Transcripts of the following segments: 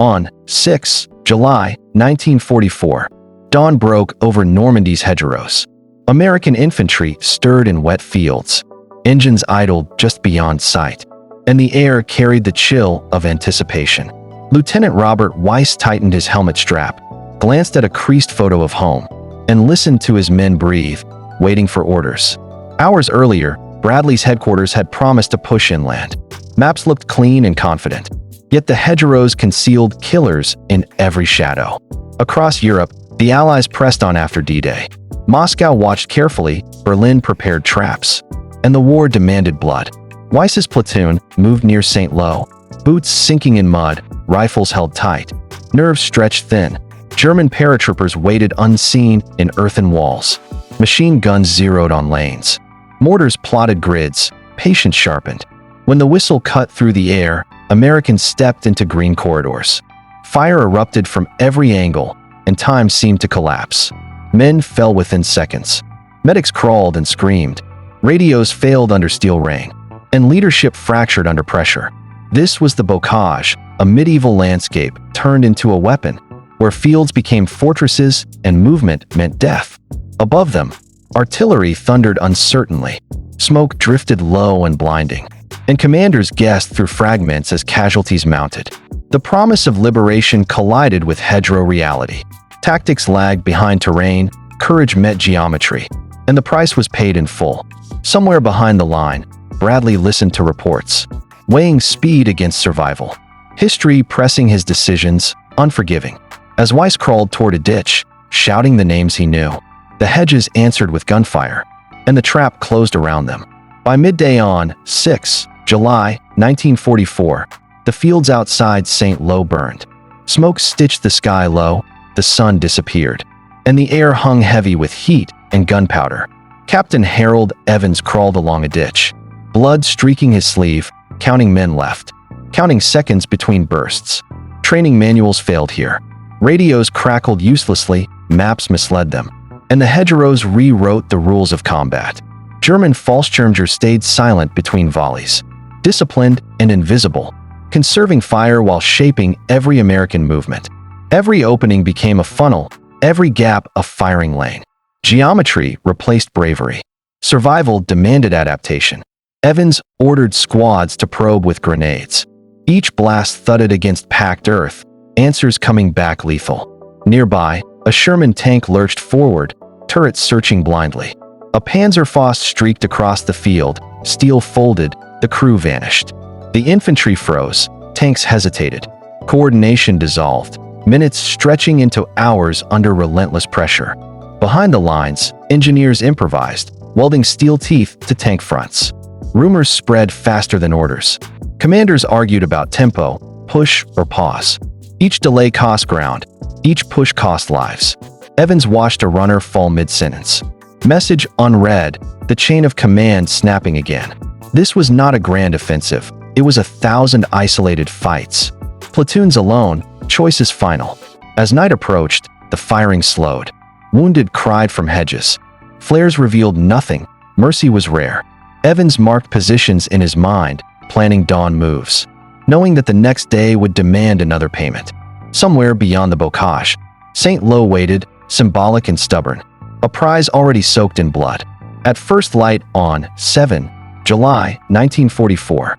On 6 July 1944, dawn broke over Normandy's hedgerows. American infantry stirred in wet fields. Engines idled just beyond sight, and the air carried the chill of anticipation. Lieutenant Robert Weiss tightened his helmet strap, glanced at a creased photo of home, and listened to his men breathe, waiting for orders. Hours earlier, Bradley's headquarters had promised to push inland. Maps looked clean and confident, yet the hedgerows concealed killers in every shadow. Across Europe, the Allies pressed on after D-Day. Moscow watched carefully, Berlin prepared traps, and the war demanded blood. Weiss's platoon moved near St. Lo, boots sinking in mud, rifles held tight, nerves stretched thin. German paratroopers waited unseen in earthen walls. Machine guns zeroed on lanes. Mortars plotted grids, patience sharpened. When the whistle cut through the air, Americans stepped into green corridors. Fire erupted from every angle, and time seemed to collapse. Men fell within seconds. Medics crawled and screamed. Radios failed under steel rain, and leadership fractured under pressure. This was the Bocage, a medieval landscape turned into a weapon, where fields became fortresses and movement meant death. Above them, artillery thundered uncertainly. Smoke drifted low and blinding, and commanders guessed through fragments as casualties mounted. The promise of liberation collided with hedgerow reality. Tactics lagged behind terrain, courage met geometry, and the price was paid in full. Somewhere behind the line, Bradley listened to reports, weighing speed against survival. History pressing his decisions, unforgiving. As Weiss crawled toward a ditch, shouting the names he knew, the hedges answered with gunfire, and the trap closed around them. By midday on 6 July 1944, the fields outside St. Lo burned. Smoke stitched the sky low, the sun disappeared, and the air hung heavy with heat and gunpowder. Captain Harold Evans crawled along a ditch, blood streaking his sleeve, counting men left, counting seconds between bursts. Training manuals failed here. Radios crackled uselessly, maps misled them, and the hedgerows rewrote the rules of combat. German Fallschirmjäger stayed silent between volleys, disciplined and invisible, conserving fire while shaping every American movement. Every opening became a funnel, every gap a firing lane. Geometry replaced bravery. Survival demanded adaptation. Evans ordered squads to probe with grenades. Each blast thudded against packed earth, answers coming back lethal. Nearby, a Sherman tank lurched forward, turrets searching blindly. A Panzerfaust streaked across the field, steel folded, the crew vanished. The infantry froze, tanks hesitated. Coordination dissolved, minutes stretching into hours under relentless pressure. Behind the lines, engineers improvised, welding steel teeth to tank fronts. Rumors spread faster than orders. Commanders argued about tempo, push or pause. Each delay cost ground, each push cost lives. Evans watched a runner fall mid-sentence. Message unread, the chain of command snapping again. This was not a grand offensive. It was 1,000 isolated fights. Platoons alone, choices final. As night approached, the firing slowed. Wounded cried from hedges. Flares revealed nothing. Mercy was rare. Evans marked positions in his mind, planning dawn moves, knowing that the next day would demand another payment. Somewhere beyond the Bocage, St. Lo waited, symbolic and stubborn, a prize already soaked in blood. At first light on 7 July 1944,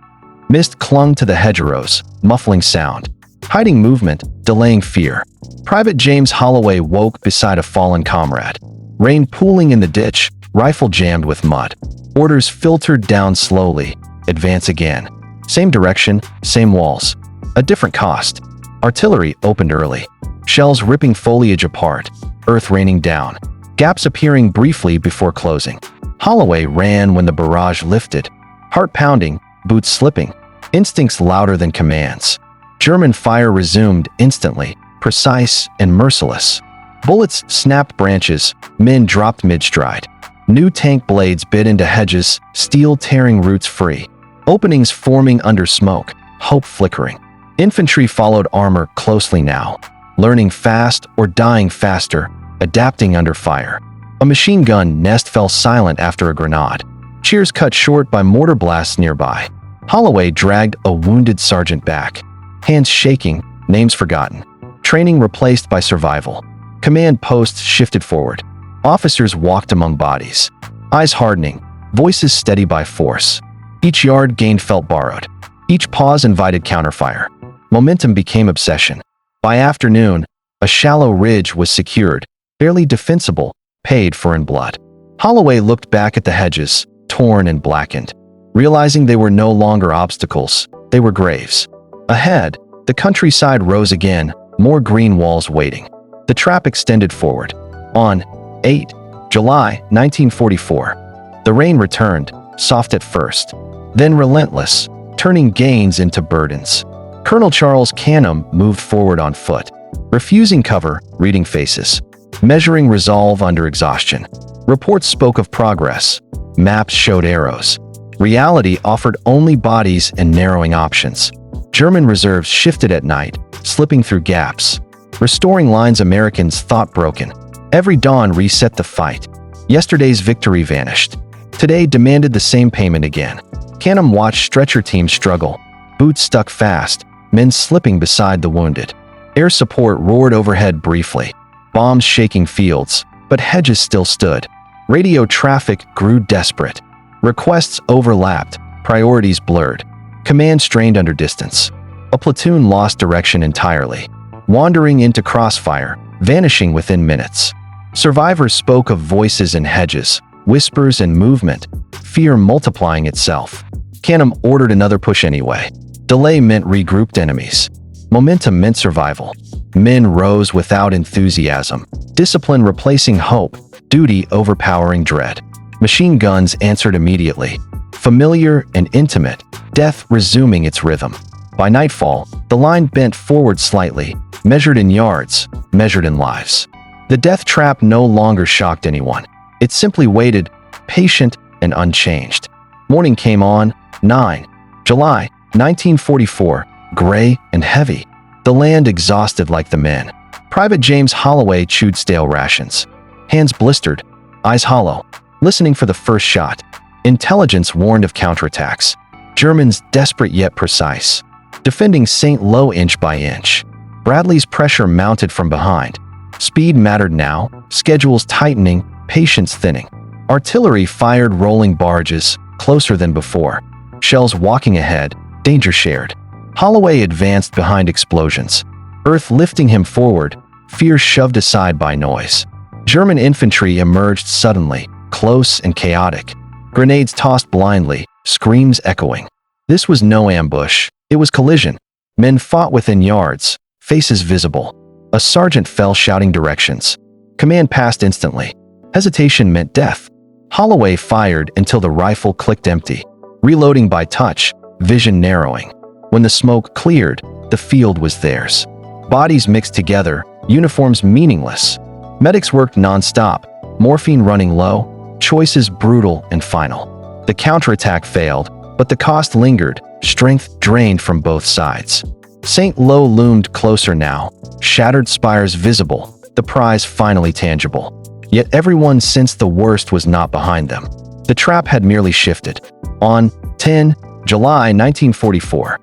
mist clung to the hedgerows, muffling sound, hiding movement, delaying fear. Private James Holloway woke beside a fallen comrade. Rain pooling in the ditch, rifle jammed with mud. Orders filtered down slowly. Advance again. Same direction, same walls. A different cost. Artillery opened early. Shells ripping foliage apart. Earth raining down. Gaps appearing briefly before closing. Holloway ran when the barrage lifted. Heart pounding, boots slipping. Instincts louder than commands. German fire resumed instantly, precise and merciless. Bullets snapped branches, men dropped mid-stride. New tank blades bit into hedges, steel tearing roots free. Openings forming under smoke, hope flickering. Infantry followed armor closely now, learning fast or dying faster, adapting under fire. A machine gun nest fell silent after a grenade. Cheers cut short by mortar blasts nearby. Holloway dragged a wounded sergeant back. Hands shaking, names forgotten. Training replaced by survival. Command posts shifted forward. Officers walked among bodies. Eyes hardening, voices steady by force. Each yard gained felt borrowed. Each pause invited counterfire. Momentum became obsession. By afternoon, a shallow ridge was secured, barely defensible, paid for in blood. Holloway looked back at the hedges, torn and blackened. Realizing they were no longer obstacles, they were graves. Ahead, the countryside rose again, more green walls waiting. The trap extended forward. On 8 July 1944, the rain returned, soft at first, then relentless, turning gains into burdens. Colonel Charles Canham moved forward on foot, refusing cover, reading faces, measuring resolve under exhaustion. Reports spoke of progress. Maps showed arrows. Reality offered only bodies and narrowing options. German reserves shifted at night, slipping through gaps, restoring lines Americans thought broken. Every dawn reset the fight. Yesterday's victory vanished. Today demanded the same payment again. Canham watched stretcher teams struggle, boots stuck fast, men slipping beside the wounded. Air support roared overhead briefly, bombs shaking fields, but hedges still stood. Radio traffic grew desperate. Requests overlapped, priorities blurred. Command strained under distance. A platoon lost direction entirely, wandering into crossfire, vanishing within minutes. Survivors spoke of voices in hedges, whispers and movement, fear multiplying itself. Canham ordered another push anyway. Delay meant regrouped enemies. Momentum meant survival. Men rose without enthusiasm, discipline replacing hope, duty overpowering dread. Machine guns answered immediately, familiar and intimate, death resuming its rhythm. By nightfall, the line bent forward slightly, measured in yards, measured in lives. The death trap no longer shocked anyone. It simply waited, patient and unchanged. Morning came on, 9 July 1944, gray and heavy. The land exhausted like the men. Private James Holloway chewed stale rations. Hands blistered, eyes hollow, listening for the first shot. Intelligence warned of counterattacks. Germans desperate yet precise, defending St. Lo inch by inch. Bradley's pressure mounted from behind. Speed mattered now, schedules tightening, patience thinning. Artillery fired rolling barges, closer than before. Shells walking ahead, danger shared. Holloway advanced behind explosions. Earth lifting him forward, fear shoved aside by noise. German infantry emerged suddenly, close and chaotic. Grenades tossed blindly, screams echoing. This was no ambush, it was collision. Men fought within yards, faces visible. A sergeant fell shouting directions. Command passed instantly. Hesitation meant death. Holloway fired until the rifle clicked empty. Reloading by touch, vision narrowing. When the smoke cleared, the field was theirs. Bodies mixed together, uniforms meaningless. Medics worked non-stop, morphine running low, choices brutal and final. The counterattack failed, but the cost lingered, strength drained from both sides. St. Lo loomed closer now, shattered spires visible, the prize finally tangible. Yet everyone sensed the worst was not behind them. The trap had merely shifted. On 10 July 1944,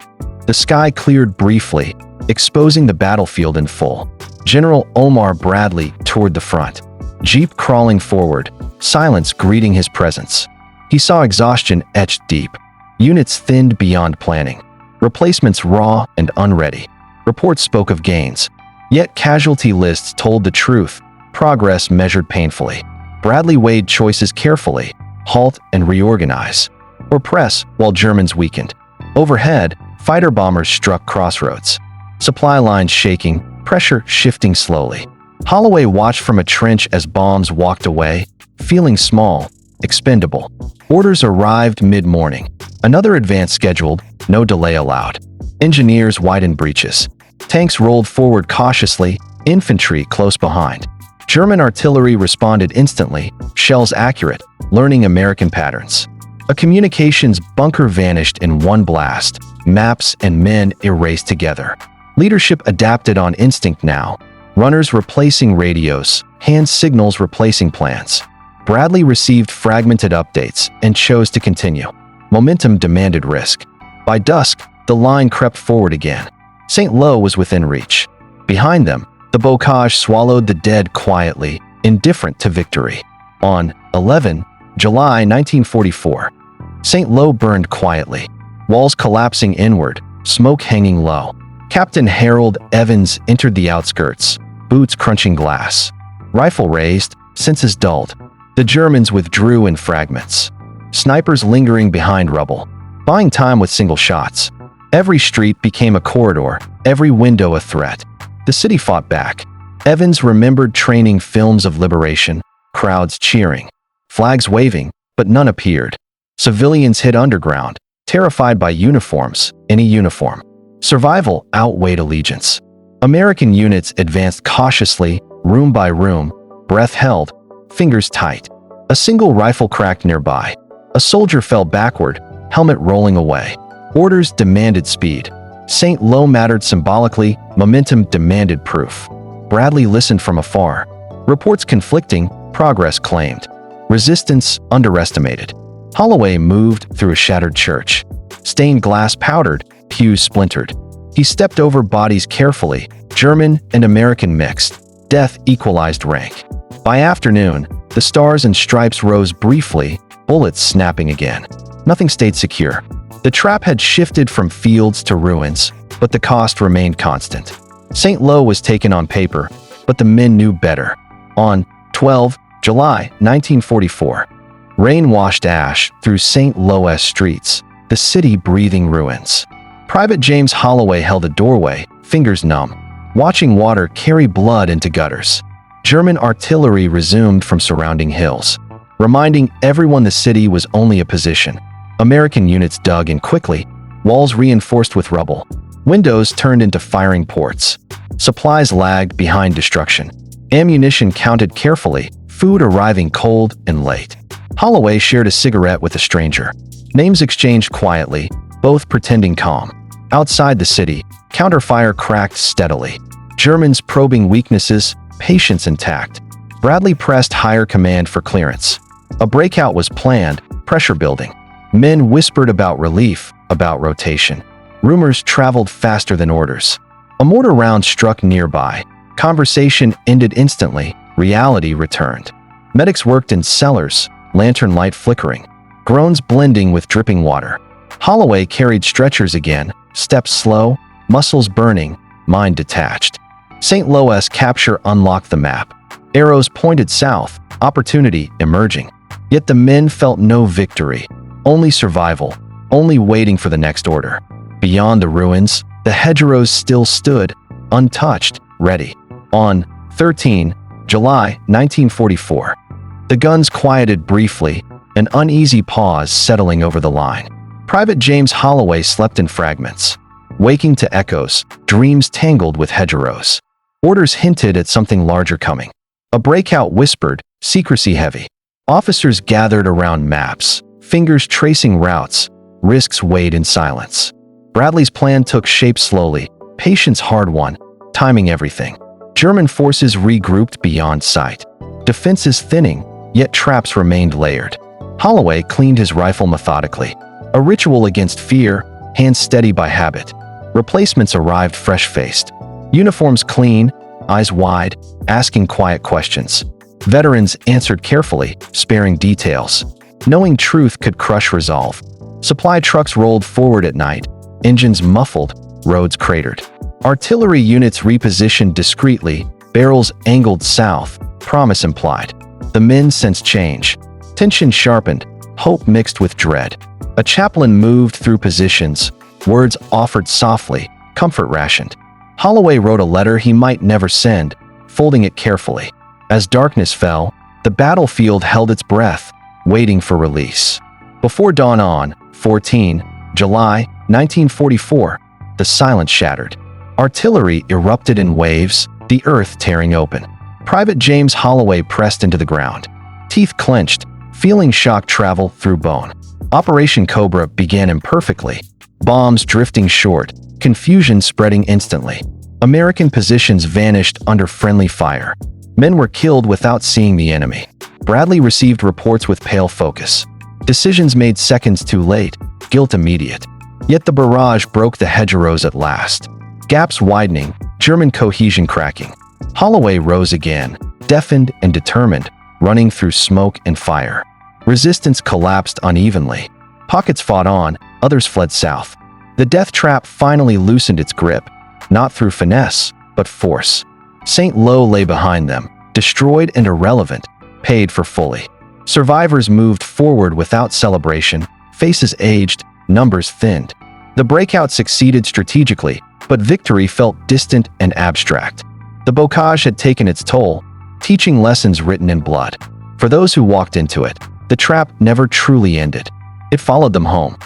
the sky cleared briefly, exposing the battlefield in full. General Omar Bradley toured the front, jeep crawling forward, silence greeting his presence. He saw exhaustion etched deep, units thinned beyond planning, replacements raw and unready. Reports spoke of gains, yet casualty lists told the truth, progress measured painfully. Bradley weighed choices carefully, halt and reorganize, or press while Germans weakened. Overhead, fighter bombers struck crossroads, supply lines shaking, pressure shifting slowly. Holloway watched from a trench as bombs walked away, feeling small, expendable. Orders arrived mid-morning. Another advance scheduled, no delay allowed. Engineers widened breaches. Tanks rolled forward cautiously, infantry close behind. German artillery responded instantly, shells accurate, learning American patterns. A communications bunker vanished in one blast, maps and men erased together. Leadership adapted on instinct now, runners replacing radios, hand signals replacing plans. Bradley received fragmented updates and chose to continue. Momentum demanded risk. By dusk, the line crept forward again. St. Lo was within reach. Behind them, the Bocage swallowed the dead quietly, indifferent to victory. On 11 July 1944, St. Lo burned quietly, walls collapsing inward, smoke hanging low. Captain Harold Evans entered the outskirts, boots crunching glass. Rifle raised, senses dulled. The Germans withdrew in fragments. Snipers lingering behind rubble, buying time with single shots. Every street became a corridor, every window a threat. The city fought back. Evans remembered training films of liberation, crowds cheering, flags waving, but none appeared. Civilians hid underground, terrified by uniforms, any uniform. Survival outweighed allegiance. American units advanced cautiously, room by room, breath held, fingers tight. A single rifle cracked nearby. A soldier fell backward, helmet rolling away. Orders demanded speed. St. Lo mattered symbolically, momentum demanded proof. Bradley listened from afar. Reports conflicting, progress claimed. Resistance underestimated. Holloway moved through a shattered church. Stained glass powdered, pews splintered. He stepped over bodies carefully, German and American mixed. Death equalized rank. By afternoon, the stars and stripes rose briefly, bullets snapping again. Nothing stayed secure. The trap had shifted from fields to ruins, but the cost remained constant. St. Lo was taken on paper, but the men knew better. On 12 July 1944, rain washed ash through St. Lo's streets, the city breathing ruins. Private James Holloway held a doorway, fingers numb, watching water carry blood into gutters. German artillery resumed from surrounding hills, reminding everyone the city was only a position. American units dug in quickly, walls reinforced with rubble. Windows turned into firing ports. Supplies lagged behind destruction. Ammunition counted carefully, food arriving cold and late. Holloway shared a cigarette with a stranger. Names exchanged quietly, both pretending calm. Outside the city, counterfire cracked steadily. Germans probing weaknesses, patience intact. Bradley pressed higher command for clearance. A breakout was planned, pressure building. Men whispered about relief, about rotation. Rumors traveled faster than orders. A mortar round struck nearby. Conversation ended instantly. Reality returned. Medics worked in cellars, lantern light flickering, groans blending with dripping water. Holloway carried stretchers again, steps slow, muscles burning, mind detached. St. Lo's capture unlocked the map. Arrows pointed south, opportunity emerging. Yet the men felt no victory, only survival, only waiting for the next order. Beyond the ruins, the hedgerows still stood, untouched, ready. On 13 July 1944, the guns quieted briefly, an uneasy pause settling over the line. Private James Holloway slept in fragments, waking to echoes, dreams tangled with hedgerows. Orders hinted at something larger coming. A breakout whispered, secrecy heavy. Officers gathered around maps, fingers tracing routes, risks weighed in silence. Bradley's plan took shape slowly, patience hard-won, timing everything. German forces regrouped beyond sight. Defenses thinning, yet traps remained layered. Holloway cleaned his rifle methodically. A ritual against fear, hands steady by habit. Replacements arrived fresh-faced. Uniforms clean, eyes wide, asking quiet questions. Veterans answered carefully, sparing details. Knowing truth could crush resolve. Supply trucks rolled forward at night, engines muffled, roads cratered. Artillery units repositioned discreetly, barrels angled south, promise implied. The men sensed change. Tension sharpened, hope mixed with dread. A chaplain moved through positions, words offered softly, comfort rationed. Holloway wrote a letter he might never send, folding it carefully. As darkness fell, the battlefield held its breath, waiting for release. Before dawn on 14 July 1944, the silence shattered. Artillery erupted in waves, the earth tearing open. Private James Holloway pressed into the ground. Teeth clenched, feeling shock travel through bone. Operation Cobra began imperfectly. Bombs drifting short, confusion spreading instantly. American positions vanished under friendly fire. Men were killed without seeing the enemy. Bradley received reports with pale focus. Decisions made seconds too late, guilt immediate. Yet the barrage broke the hedgerows at last. Gaps widening, German cohesion cracking. Holloway rose again, deafened and determined, running through smoke and fire. Resistance collapsed unevenly. Pockets fought on, others fled south. The death trap finally loosened its grip, not through finesse, but force. St. Lo lay behind them, destroyed and irrelevant, paid for fully. Survivors moved forward without celebration, faces aged, numbers thinned. The breakout succeeded strategically, but victory felt distant and abstract. The Bocage had taken its toll, teaching lessons written in blood. For those who walked into it, the trap never truly ended. It followed them home,